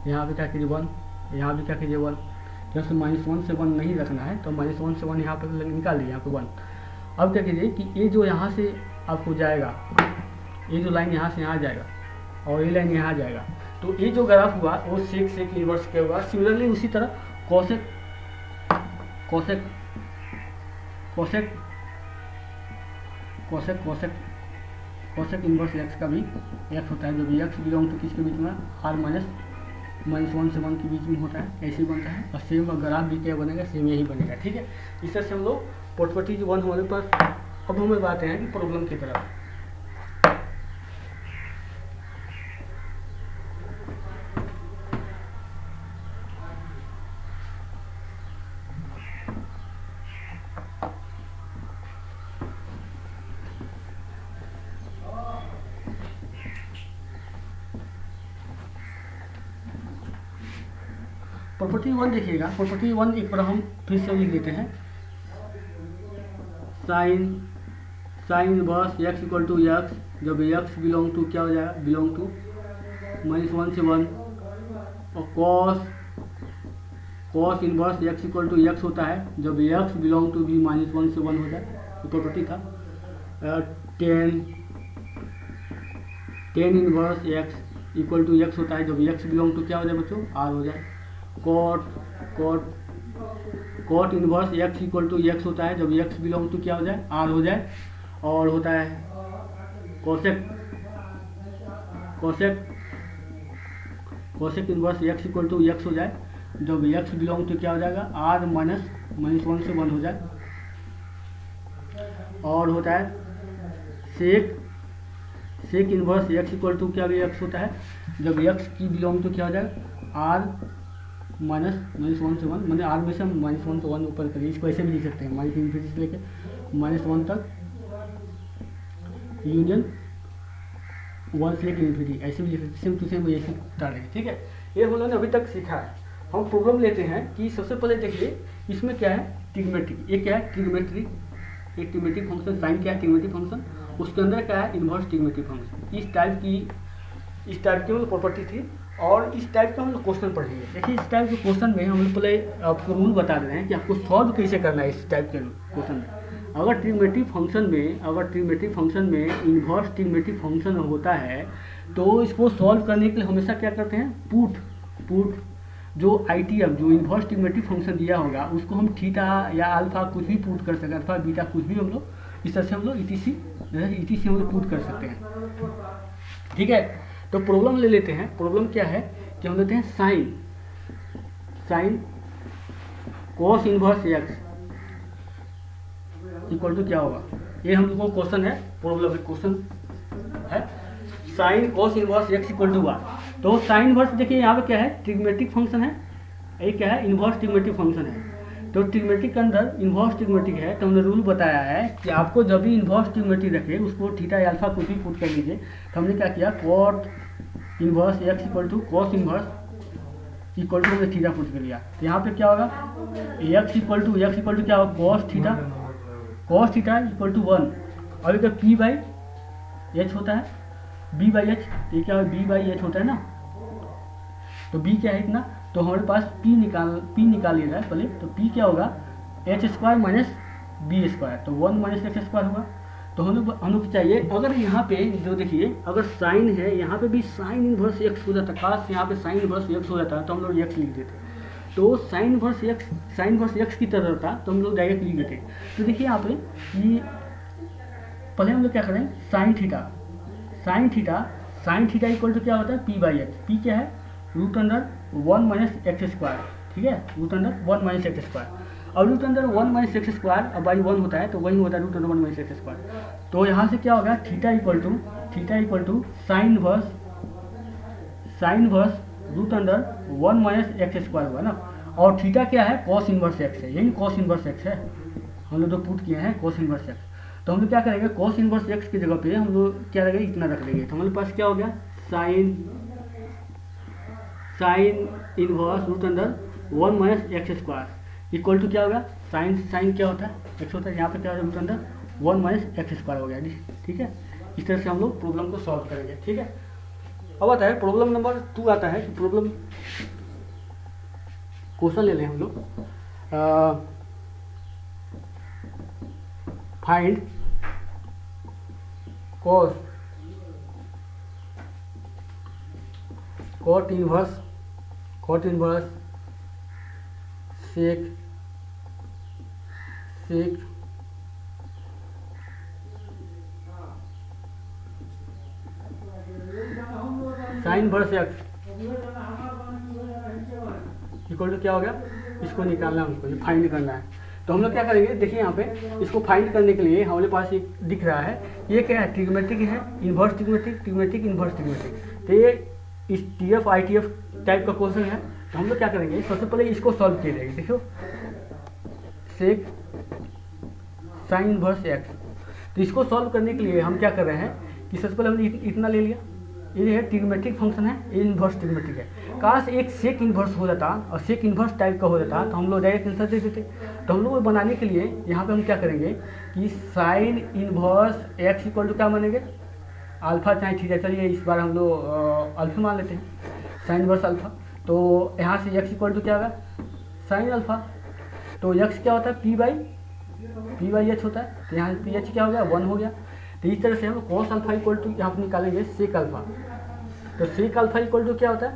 यहाँ पे क्या कीजिए 1, यहाँ भी क्या कीजिए 1, जैसे -1 से 1 नहीं रखना है तो -1 से 1 यहाँ पर निकाल दिए, यहाँ पे 1। अब क्या कीजिए कि ये जो यहाँ से आपको जाएगा, ये जो लाइन यहाँ से यहाँ जाएगा और ये लाइन यहाँ जाएगा, तो ये जो ग्राफ हुआ वो सेक इनवर्स क्या होगा। सिमिलरली उसी तरह कोसेक इनवर्स x का भी x होता है, जो भी x बिलोंग टू किसके बीच में, r -1 से 1 के बीच में होता है, ऐसे ही बनता है। और सेम ग्राफ भी क्या बनेगा, सेम यही बनेगा, ठीक है। इस तरह से हम लोग प्रॉपर्टी 1 हमारे पास। अब हमें बात है कि प्रॉब्लम की तरफ। प्रॉपर्टी 1 देखिएगा, प्रॉपर्टी 1 एक बार हम फिर से लिख लेते हैं, sine inverse x equal to x, जब x बिलोंग टू क्या हो जाएगा, बिलोंग टू -1 से 1, और cos inverse x equal to x होता है, जब x बिलोंग टू भी -1 से 1 हो जाए, तो प्रॉपर्टी था। Tan inverse x equal to x होता है, जब x बिलोंग टू क्या हो जाए बच्चों, r हो जाए। Cot inverse x equal to x होता है, जब x बिलोंग टू क्या हो जाए, r हो जाए। और होता है cosec inverse x equal to x हो जाए, जब x बिलोंग टू क्या हो जाएगा, r -1 से 1 हो जाए। और होता है sec inverse x equal to क्या भी x होता है, जब x की बिलोंग टू क्या हो जाए, r -1 से 1, मैंने r में से -1 से 1 ऊपर करिए, इसको ऐसे भी लिख सकते हैं, -∞ से लेकर -1 तक यूनियन 1 से लेकर ∞, ऐसे भी लिख सकते हैं, सेम टू सेम ऐसे डालेंगे, ठीक है। ये हम लोगों ने अभी तक सीखा है। हम प्रॉब्लम लेते हैं कि सबसे पहले देखिए इसमें क्या है, ट्रिग्मेट्रिक। ये क्या है, ट्रिग्मेट्रिक, एक ट्रिग्मेट्रिक फंक्शन, साइन क्या है, ट्रिग्मेट्रिक फंक्शन, उसके अंदर क्या है, इन्वर्स ट्रिग्मेट्रिक फंक्शन। इस टाइप की मतलब प्रॉपर्टी थी, और इस टाइप का हम लोग क्वेश्चन पढ़ेंगे। देखिए इस टाइप के क्वेश्चन में हम लोग पहले आपको रूल बता दे रहे हैं कि आपको सॉल्व कैसे करना है इस टाइप के क्वेश्चन में। अगर ट्रिग्मेट्रिक फंक्शन में इन्वर्स ट्रिग्मेट्रिक फंक्शन होता है तो इसको सॉल्व करने के लिए हमेशा क्या करते हैं, पुट जो ITF जो इन्वर्स ट्रिग्मेट्रिक फंक्शन दिया होगा उसको हम थीटा या अल्फा कुछ भी पुट कर सकते हैं, अल्फा बीटा कुछ भी हम लोग इस तरह से हम लोग ETC हम लोग पुट कर सकते हैं, ठीक है। तो प्रॉब्लम ले लेते हैं। प्रॉब्लम क्या है कि हम लेते हैं sine cos inverse x equal to क्या होगा, ये हम लोग को क्वेश्चन है, प्रॉब्लम क्वेश्चन है, sine cos inverse x equal to y। तो साइन इनवर्स देखिए यहाँ पे क्या है, ट्रिग्मेट्रिक फंक्शन है, ये क्या है, इन्वर्स ट्रिग्मेट्रिक फंक्शन है। तो ट्रिग्मेट्रिक के अंदर इन्वर्स ट्रिग्मेट्रिक है, तो हमने रूल बताया है कि आपको जब भी इन्वर्स ट्रिग्मेट्रिक रखे उसको थीटा या अल्फा कुछ भी पुट कर लीजिए। तो हमने क्या किया, cot inverse x equal to cos inverse equal to हमने थीटा पुट कर लिया। तो यहाँ पे क्या होगा, x इक्वल टू क्या होगा, कॉस थीटा इक्वल टू 1, और इधर p/h होता है, b/h, ये क्या है, b/h होता है ना। तो b क्या है इतना, तो हमारे पास p निकाल लिया जाए पहले। तो p क्या होगा, h² - b², तो 1 - x² होगा। तो हम लोग को चाहिए, अगर यहाँ पे जो देखिए अगर साइन है, यहाँ पे भी साइन इनवर्स एक्स हो जाता, काश यहाँ पे साइन इनवर्स एक्स हो जाता तो हम लोग एक्स लिख देते। तो साइन इनवर्स एक्स की तरह था तो हम लोग डायरेक्ट लिख देते। तो देखिए यहाँ पे ये पहले हम लोग क्या करें, साइन थीटा इक्वल टू क्या होता है, पी बाई एक्स। पी क्या है, root under 1 minus x square, ठीक है, root under 1 minus x square. और root under 1 minus x square अब बाई 1 होता है तो वही होता है root under 1 minus x square. तो यहाँ से क्या होगा, theta equal to sine inverse root under 1 minus x square हुआ ना। और थीटा क्या है, कॉस इनवर्स एक्स है, यही कॉस इनवर्स एक्स है, हम लोग जो पुट किए हैं कॉस इनवर्स एक्स। तो हम लोग क्या करेंगे, कॉस इनवर्स एक्स की जगह पे हम लोग क्या रखेंगे, इतना रख देंगे। तो हमारे पास क्या हो गया, sine inverse root under 1 minus x square equal to क्या होगा, साइन क्या होता है, एक्स होता है, यहाँ पे क्या होता है root under 1 minus x square हो गया जी, ठीक है। इस तरह से हम लोग प्रॉब्लम को सॉल्व करेंगे, ठीक है। अब आता है प्रॉब्लम नंबर 2 आता है। प्रॉब्लम क्वेश्चन ले लें हम लोग, find cot inverse sec sine inverse x equal to क्या हो गया, इसको निकालना है, हमको फाइंड करना है। तो हम लोग क्या करेंगे, देखिए यहाँ पे इसको फाइंड करने के लिए हमारे पास एक दिख रहा है, ये क्या है, ट्रिग्मेट्रिक है, इन्वर्स ट्रिग्मेट्रिक इन्वर्स ट्रिग्मेट्रिक। तो ये इस TF ITF टाइप का क्वेश्चन है। तो हम लोग क्या करेंगे, सबसे पहले इसको सॉल्व किया जाएगा। देखो सेक साइन इनवर्स एक्स, तो इसको सॉल्व करने के लिए हम क्या कर रहे हैं कि सबसे पहले हमने इतना ले लिया, ये है ट्रिग्मेट्रिक फंक्शन है, ये इन्वर्स ट्रिग्मेट्रिक है। काश एक सेक इन्वर्स हो जाता और सेक इन्वर्स टाइप का हो जाता तो हम लोग डायरेक्ट आंसर दे देते। तो हम लोग बनाने के लिए यहाँ पे हम क्या करेंगे कि sine inverse x equal to क्या मानेंगे, अल्फा चाहे थीटा, चलिए इस बार हम लोग अल्फा मान लेते हैं, साइन इन्वर्स अल्फा। तो यहाँ से एक्स इक्वल टू क्या होगा, साइन अल्फा। तो एक्स क्या होता है, पी बाई एच होता है, तो यहाँ पी एच क्या हो गया, 1 हो गया। तो इस तरह से हम कॉस अल्फा इक्वल टू यहाँ पर निकालेंगे सेक अल्फा। तो सेक अल्फा इक्वल टू क्या होता है,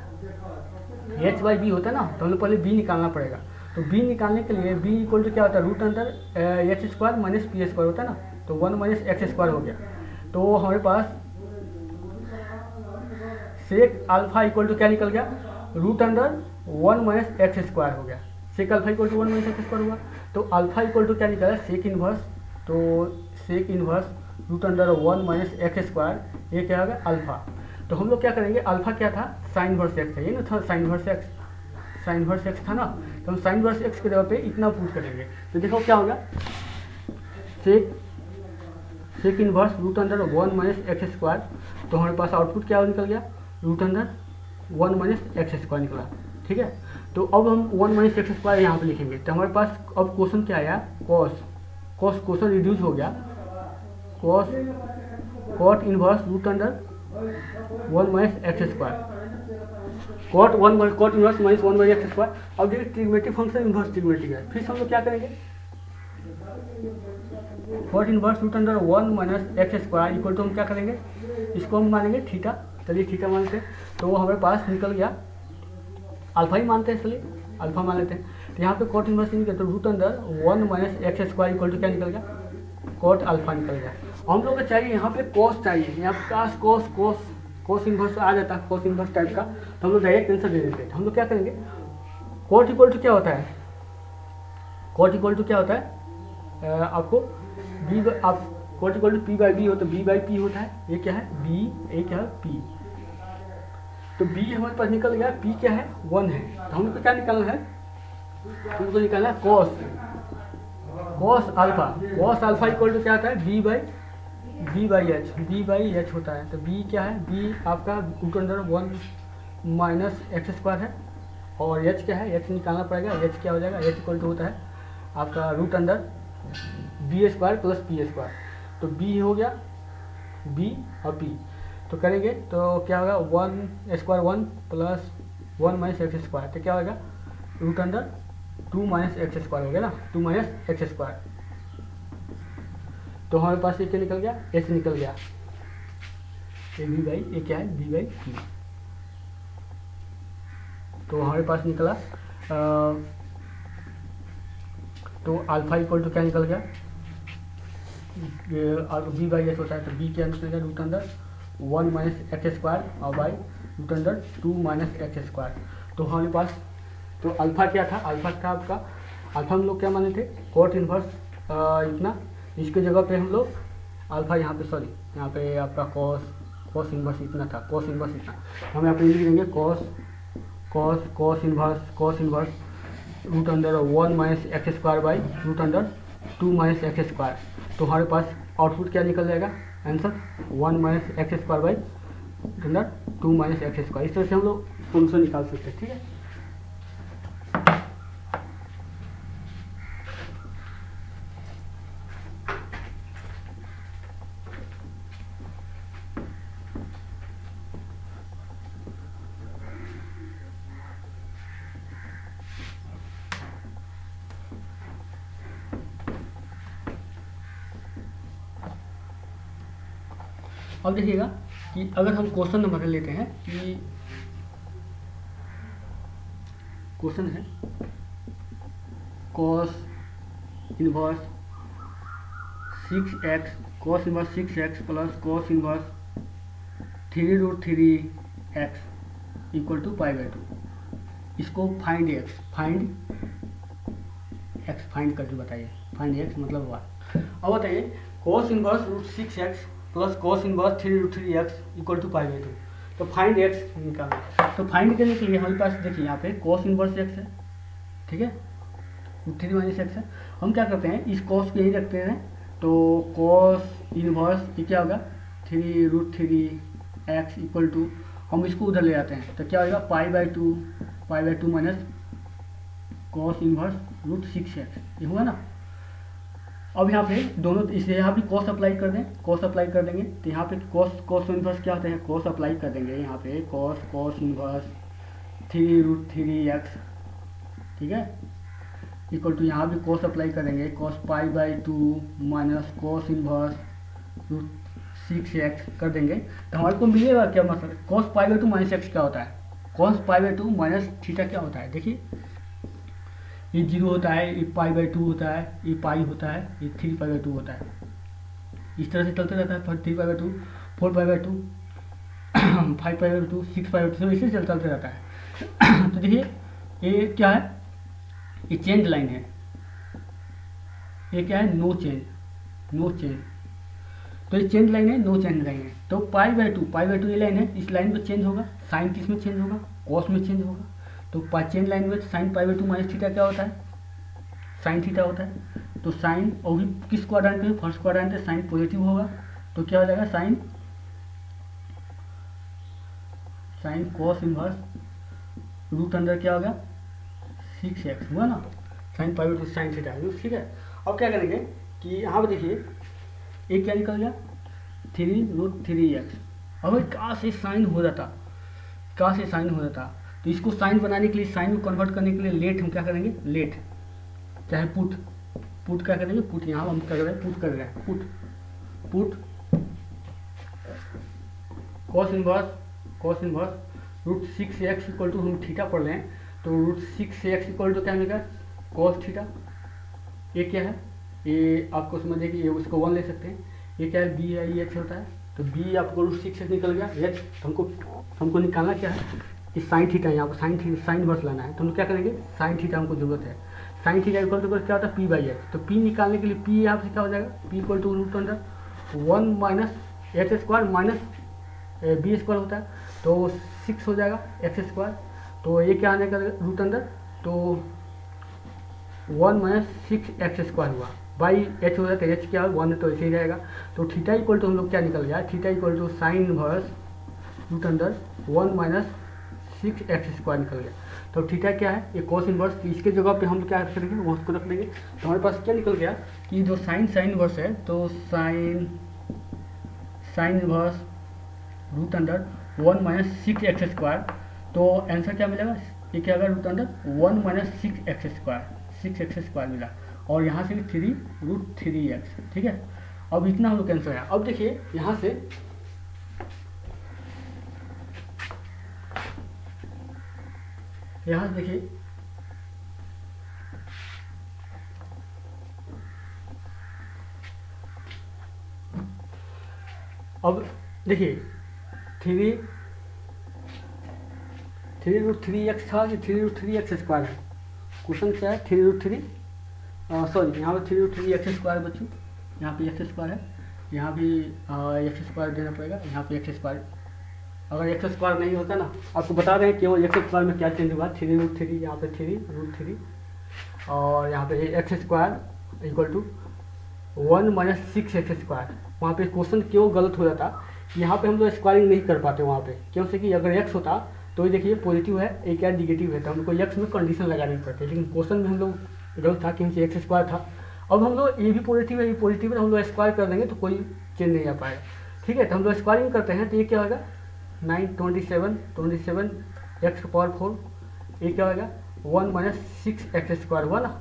एच बाई बी होता है ना। तो हम लोग पहले बी निकालना पड़ेगा। तो बी निकालने के लिए बी इक्वल टू क्या होता है, root under h square minus p square होता है ना। तो 1 माइनस एक्स स्क्वायर हो गया। तो हमारे पास सेक अल्फा इक्वल टू क्या निकल गया, root under 1 minus x square हो गया। Sec alpha equal to 1 minus x square हुआ। तो अल्फा इक्वल टू क्या निकला, सेक इन्वर्स। तो sec inverse root under 1 minus x square, ये क्या होगा अल्फा। तो हम लोग क्या करेंगे, अल्फा क्या था, साइन इन्वर्स एक्स है, ये ना था साइन इन्वर्स एक्स था ना। तो हम साइन इन्वर्स एक्स के जगह पे इतना पुट करेंगे। तो देखो क्या होगा, sec inverse root under 1 minus x square. तो हमारे पास आउटपुट क्या निकल गया, root under 1 minus x square निकला, ठीक है। तो अब हम 1 माइनस एक्स स्क्वायर यहाँ पे लिखेंगे। तो हमारे पास अब क्वेश्चन क्या आया, कॉस क्वेश्चन रिड्यूस हो गया, cot inverse root under 1 minus x square, cot inverse minus 1 by x square. अब देखिए ट्रिग्मेट्रिक फंक्शन इन्वर्स ट्रिग्मेट्रिक है, फिर हम लोग क्या करेंगे, cot inverse root under 1 minus x square equal to हम क्या करेंगे, इसको हम मानेंगे थीटा। चलिए थीटा मानते हैं। तो हमारे पास निकल गया, अल्फा ही मानते हैं, चलिए अल्फा मान लेते हैं। तो यहाँ पे कॉट इन्वर्स निकल, तो root under 1 minus x square equal to क्या निकल गया, कॉट अल्फा निकल गया। हम लोग को चाहिए यहाँ पे कॉस चाहिए, यहाँ पे काश कॉस इन्वर्स आ जाता, कॉस इन्वर्स टाइप का, तो हम लोग डायरेक्ट आंसर दे देते हैं। हम लोग क्या करेंगे, कॉट इक्वल टू क्या होता है, कॉट इक्वल टू क्या होता है, आपको बी, आप cot equal to p by b हो, तो बी बाई पी होता है, ये क्या है बी, ये क्या है पी। तो बी हमारे पास निकल गया, पी क्या है 1 है। तो हम लोग को क्या निकालना है, हमको निकालना है कॉस अल्फा इक्वल टू क्या आता है, बी बाई एच होता है। तो बी क्या है, बी आपका root under 1 minus x square है, और एच क्या है, एच निकालना पड़ेगा। एच क्या हो जाएगा, एच इक्वल टू होता है आपका root under b square plus p square. तो बी हो गया, बी और पी तो करेंगे तो क्या होगा, 1 square 1 plus 1 minus x square. तो क्या होगा, root under 2 minus x square हो गया ना, 2 माइनस एक्स स्क्वायर। तो हमारे पास ये क्या निकल गया, एच निकल गया, ए बी बाई ए क्या है, बी बाई सी। तो हमारे पास निकला तो अल्फा इक्वल टू क्या निकल गया, बी बाई एच होता है, तो बी क्या निकल गया, root under 1 minus x square और by root under 2 minus x square. तो हमारे पास तो अल्फा क्या था, अल्फा था आपका, अल्फा हम लोग क्या माने थे, कॉट इनवर्स इतना, इसके जगह पे हम लोग अल्फा यहाँ पे सॉरी यहाँ पे आपका कॉस इनवर्स इतना था, कॉस इनवर्स इतना, हम यहाँ पे लिख देंगे cos inverse root under 1 minus x square by root under 2 minus x square. तो हमारे पास आउटपुट क्या निकल जाएगा, answer 1 minus x square by root under 2 minus x square. इस तरह से हम लोग फंक्शन निकाल सकते हैं, ठीक है। अब देखिएगा कि अगर हम क्वेश्चन नंबर लेते हैं कि क्वेश्चन है cos inverse 6x cos inverse 6x plus cos inverse 3√3x equal to pi by 2। इसको फाइंड x फाइंड करके बताइए, फाइंड x मतलब हुआ। अब बताइए cos inverse √6x plus cos inverse 3√3x equal to pi by 2, तो find x निकालना। तो फाइंड करने के लिए हमारे पास देखिए यहाँ पे कॉस इनवर्स x है, ठीक है, 3 माइनस एक्स है। हम क्या करते हैं, इस कॉस को यही रखते हैं, तो कॉस इनवर्स ये क्या होगा 3√3x इक्वल टू, हम इसको उधर ले जाते हैं तो क्या होगा pi by two minus cos inverse √6x, ये हुआ ना। अब यहाँ पे दोनों इसलिए यहाँ भी कॉस अप्लाई कर दें, कॉस अप्लाई कर देंगे तो यहाँ पे कॉस इनवर्स क्या होता है, कॉस अप्लाई कर देंगे यहाँ पे कॉस इनवर्स 3√3x, ठीक है, इक्वल टू यहाँ भी कॉस अप्लाई करेंगे cos pi by 2 minus cos inverse √6x कर देंगे तो हमारे को मिलेगा क्या, मतलब cos pi by 2 minus x क्या होता है, cos pi by 2 minus theta क्या होता है, देखिए ये 0 होता है, ये पाई बाई 2 होता है, ये पाई होता है, ये 3 पाई बाई 2 होता है, इस तरह से चलते रहता है, 3 पाई by 2 4 pi by 2 5 pi by 2 6 pi by 2 इसे चलते रहता है। तो देखिए ये क्या है, ये चेंज लाइन है, ये क्या है नो चेंज, तो ये चेंज लाइन है, नो चेंज लाइन है। तो पाई बाई 2 ये लाइन है, इस लाइन में चेंज होगा, साइन किस में चेंज होगा, कॉस में चेंज होगा। तो चेंज लाइन में sign pi by 2 minus theta क्या होता है, साइन थीटा होता है। तो साइन और भी किस क्वाड्रेंट में, फर्स्ट क्वाड्रेंट में साइन पॉजिटिव होगा, तो क्या हो जाएगा sine cos inverse root under क्या होगा 6x हुआ ना, sine pi by 2 sine theta, ठीक है। अब क्या करेंगे कि यहाँ पे देखिए एक क्या निकल गया 3√3x। अब कहाँ से साइन हो जाता, तो इसको साइन बनाने के लिए, साइन को कन्वर्ट करने के लिए लेट हम क्या करेंगे, लेट चाहे पुट क्या करेंगे, पुट, यहाँ हम क्या कर रहे हैं, पुट कर रहे हैं, put cos inverse √6x equal to, हम थीटा पढ़ रहे हैं तो √6x इक्वल टू क्या मिलेगा कॉस थीटा। ये क्या है, ये आपको समझिए कि ये उसको 1 ले सकते हैं, ये क्या है बी है, ये h होता है, तो बी आपको √6x निकल गया, h हमको निकालना क्या है कि साइन थीटा, यहाँ पर साइन वर्स लाना है, तो हम क्या करेंगे साइन थीटा हमको जरूरत है, साइन थीटा इक्वल टू क्या होता है पी बाई एच। तो पी निकालने के लिए पी यहाँ से क्या हो जाएगा, p equal to root under 1 minus x square minus b square होता है, तो 6 हो जाएगा एक्स स्क्वायर। तो ये क्या आने का रूट अंडर, तो 1 माइनस 6x स्क्वायर हुआ, बाई एच हो जाता है, एच क्या 1 तो ऐसे ही रहेगा। तो थीटा इक्वल टू हम लोग क्या निकल गया, theta equal to sine inverse root under 1 minus 6x square निकल गया। तो थीटा क्या है, ये कॉस इनवर्स, तो इसके जगह पे हम क्या रख देंगे, वो उसको रख देंगे। तो हमारे पास क्या निकल गया कि जो साइन इनवर्स है, तो sine inverse root under 1 minus 6x square, तो आंसर क्या मिलेगा, ये क्या होगा root under 1 minus 6x square मिला, और यहाँ से भी 3√3x, ठीक है। अब इतना हम लोग कैंसिल आया। अब देखिए यहाँ से देखिए अब देखिए 3√3x था कि 3√3x² है। क्वेश्चन क्या है 3√3 सॉरी यहाँ पे 3√3x² बच्चों, यहाँ पे x² है, यहाँ भी x² देना पड़ेगा, यहाँ पे x²। अगर x² नहीं होता ना, आपको बता रहे हैं केवल x² में क्या चेंज हुआ, 3√3 यहाँ पे 3√3 और यहाँ पे x² = 1 - 6x²। वहाँ पे क्वेश्चन क्यों गलत हो जाता, यहाँ पे हम लोग स्क्वायरिंग नहीं कर पाते वहाँ पे, क्योंकि कि अगर x होता तो ये देखिए पॉजिटिव है, एक या निगेटिव है, तो हमको x में कंडीशन लगानी पड़ती है, लेकिन क्वेश्चन में हम लोग गलत था क्योंकि x² था। अब हम लोग ये भी पॉजिटिव है, ये पॉजिटिव है, हम लोग स्क्वायर कर देंगे तो कोई चेंज नहीं आ पाएगा। ठीक है, तो हम लोग स्क्वायरिंग करते हैं तो ये क्या होगा 27 x⁴, ये क्या होगा 1 - 6x² हुआ ना।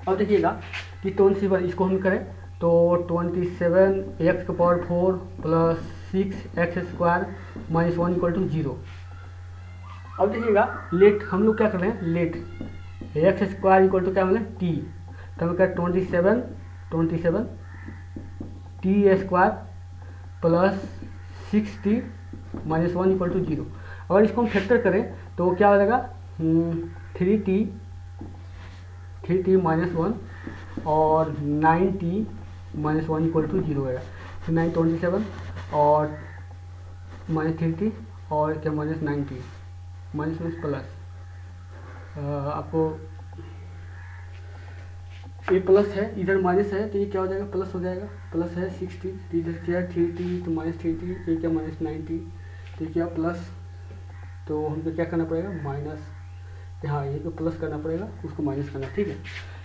अब देखिएगा कि 27 इसको हम करें तो 27 x⁴ + 6x² - 1 = 0। अब देखिएगा लेट हम लोग क्या कर रहे हैं, लेट x² = क्या मतलब t, तो हम क्या 27 t² + 6t - 1 = 0। अगर इसको हम फैक्टर करें तो क्या हो जाएगा 3t - 1 और 9t - 1 = 0 है। 927 और -3t और क्या -9t माइनस में प्लस, आपको ये प्लस है इधर माइनस है तो ये क्या हो जाएगा प्लस हो जाएगा, प्लस है 6t, इधर क्या है 3t तो -3t, ये क्या -9t, तो क्या प्लस, तो हमको क्या करना पड़ेगा माइनस, यहाँ ये को प्लस करना पड़ेगा उसको माइनस करना। ठीक है,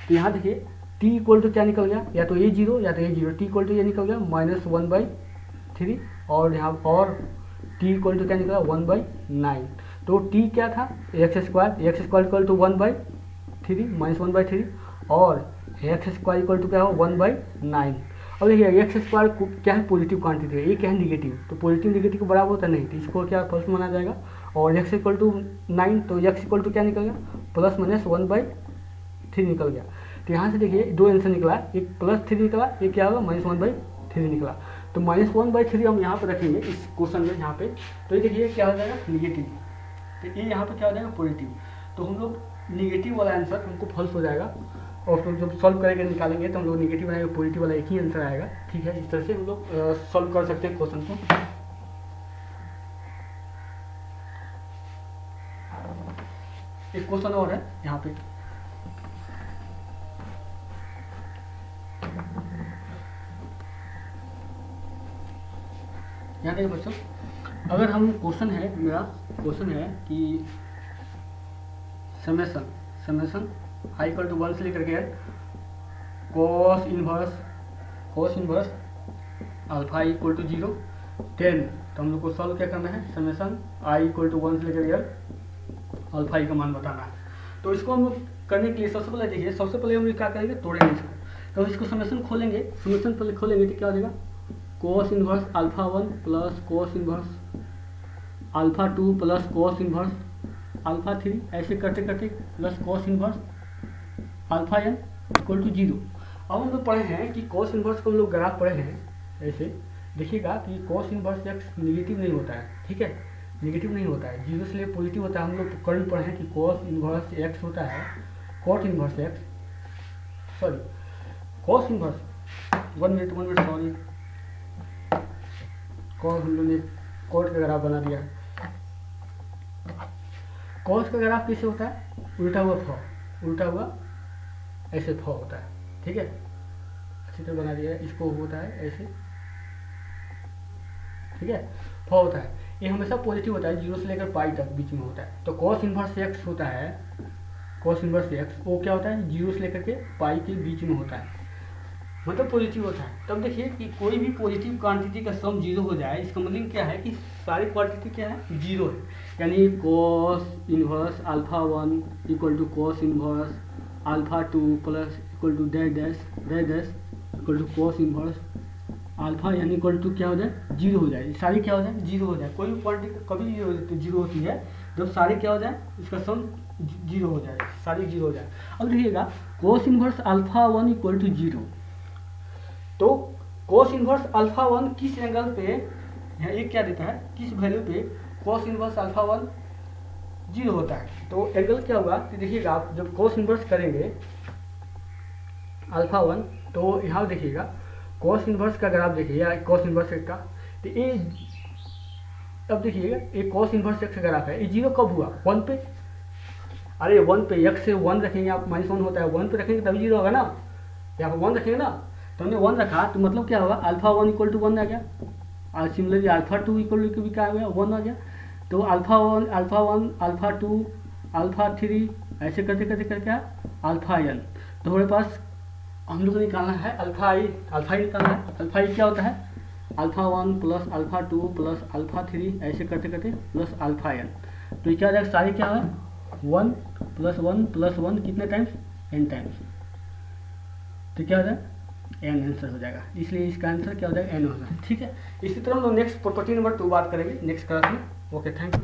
तो यहाँ देखिए t = क्या निकल गया, या तो ये 0 या तो ये 0, t = ये निकल गया -1/3 और यहाँ और t = क्या निकला 1/9। तो t क्या था x² = 1/3 -1/3 और x² = क्या हो 1/9। और देखिए x² क्या है पॉजिटिव क्वांटिटी है, ये क्या है निगेटिव, तो पॉजिटिव निगेटिव को बराबर होता नहीं, तो इसको क्या फर्स्ट माना जाएगा। और x = 9 तो x = क्या निकल गया +-1/3 निकल गया। तो यहाँ से देखिए दो आंसर निकला, एक +3 निकला, एक क्या होगा -1/3 निकला। तो -1/3 हम यहाँ पर रखेंगे इस क्वेश्चन में यहाँ पे, तो ये देखिए क्या हो जाएगा निगेटिव, तो ये यहाँ पे क्या हो जाएगा पॉजिटिव। तो हम लोग निगेटिव वाला आंसर हमको फॉल्स हो जाएगा, और फिर जब सॉल्व करेंगे निकालेंगे तो हम लोग निगेटिव बनाएंगे, पॉजिटिव वाला एक ही आंसर आएगा। ठीक है, इस तरह से हम लोग सॉल्व कर सकते हैं क्वेश्चन को। एक क्वेश्चन और है यहाँ पे, यहाँ देखिए बच्चों, अगर हम क्वेश्चन है, मेरा क्वेश्चन है कि समेशन i = 1 से लेकर के cos इनवर्स अल्फा = 0 10, तो हम लोग को सॉल्व क्या करना है, समेशन i = 1 से लेकर अल्फा का मान बताना है। तो इसको हम लोग करने के लिए सबसे पहले देखिए, सबसे पहले हम लोग क्या करेंगे तोड़ेंगे इसको, तो इसको समेशन खोलेंगे, समेशन पहले खोलेंगे तो क्या हो जाएगा cos inverse α1 + cos inverse α2 + cos inverse α3, ऐसे करते करते प्लस cos इनवर्स αn = 0। अब हम लोग पढ़े हैं कि cos इनवर्स को हम लोग ग्राफ पढ़े हैं, ऐसे देखिएगा कि cos इनवर्स x निगेटिव नहीं होता है। ठीक है, निगेटिव नहीं होता है, 0 से ले पॉजिटिव होता है। हम लोग कल पढ़े हैं कि cos इनवर्स x होता है cot inverse x, sorry cos inverse 1 minute sorry, cos हम लोग ने cot का ग्राफ बना दिया। cos का ग्राफ कैसे होता है, उल्टा हुआ ऐसे फ होता है। ठीक है, अच्छी तरह बना दिया है, इसको होता है ऐसे, ठीक है, फ होता है, ये हमेशा पॉजिटिव होता है, 0 से लेकर पाई तक बीच में होता है। तो cos इनवर्स x होता है, cos इनवर्स x वो क्या होता है 0 से लेकर के पाई के बीच में होता है, मतलब पॉजिटिव होता है। तब देखिए कि कोई भी पॉजिटिव क्वांटिटी का सम 0 हो जाए, इसका मतलब क्या है कि सारी क्वांटिटी क्या है 0 है, यानी cos inverse α1 = cos inverse α2 + =dash equal to cos inverse alpha n equal to क्या हो जाए, जीरो हो जाए। सारी क्या हो जाए, जीरो हो जाए। कोई भी क्वांटिटी कभी जीरो होती है जब सारी क्या हो जाए, इसका सम जीरो हो जाए, सारी जीरो हो जाए। अब देखिएगा cos inverse alpha one equal to zero, तो कोस इनवर्स अल्फा वन किस एंगल पे, ये क्या देता है, किस वैल्यू पे cos inverse alpha one zero होता है। तो एंगल क्या होगा कि देखिएगा आप जब कोस इनवर्स करेंगे अल्फा वन, तो यहाँ देखिएगा कोस इनवर्स का अगर आप देखिए कोस इनवर्स एक्स का, तो ये अब देखिएगा ये कोस इनवर्स एक्स का ग्राफ है, ये जीरो कब हुआ, वन पे। अरे वन पे, एक्स से वन रखेंगे आप, माइनस वन होता है, वन पे रखेंगे तभी जीरो होगा ना, यहाँ पर वन रखेंगे ना, तो हमने वन रखा तो मतलब क्या होगा, alpha one equal to one आ गया, और similarly alpha two equal to भी क्या आ गया, वन आ गया। तो alpha one, alpha two, alpha three, ऐसे करते करते करके अल्फा एन। तो हमारे पास हम लोग को निकालना है अल्फा आई निकालना है। अल्फा आई क्या होता है, alpha one plus alpha two plus alpha three, ऐसे करते करते प्लस अल्फा एन। तो ये क्या हो जाएगा, सारे क्या है, वन प्लस वन कितने टाइम्स, एन टाइम्स। तो क्या हो जाएगा, एन आंसर हो जाएगा, इसलिए इसका आंसर क्या हो जाएगा, एन होगा। ठीक है, इसी तरह हम लोग नेक्स्ट प्रॉपर्टी नंबर 2 बात करेंगे नेक्स्ट क्लास में। Okay, thank you.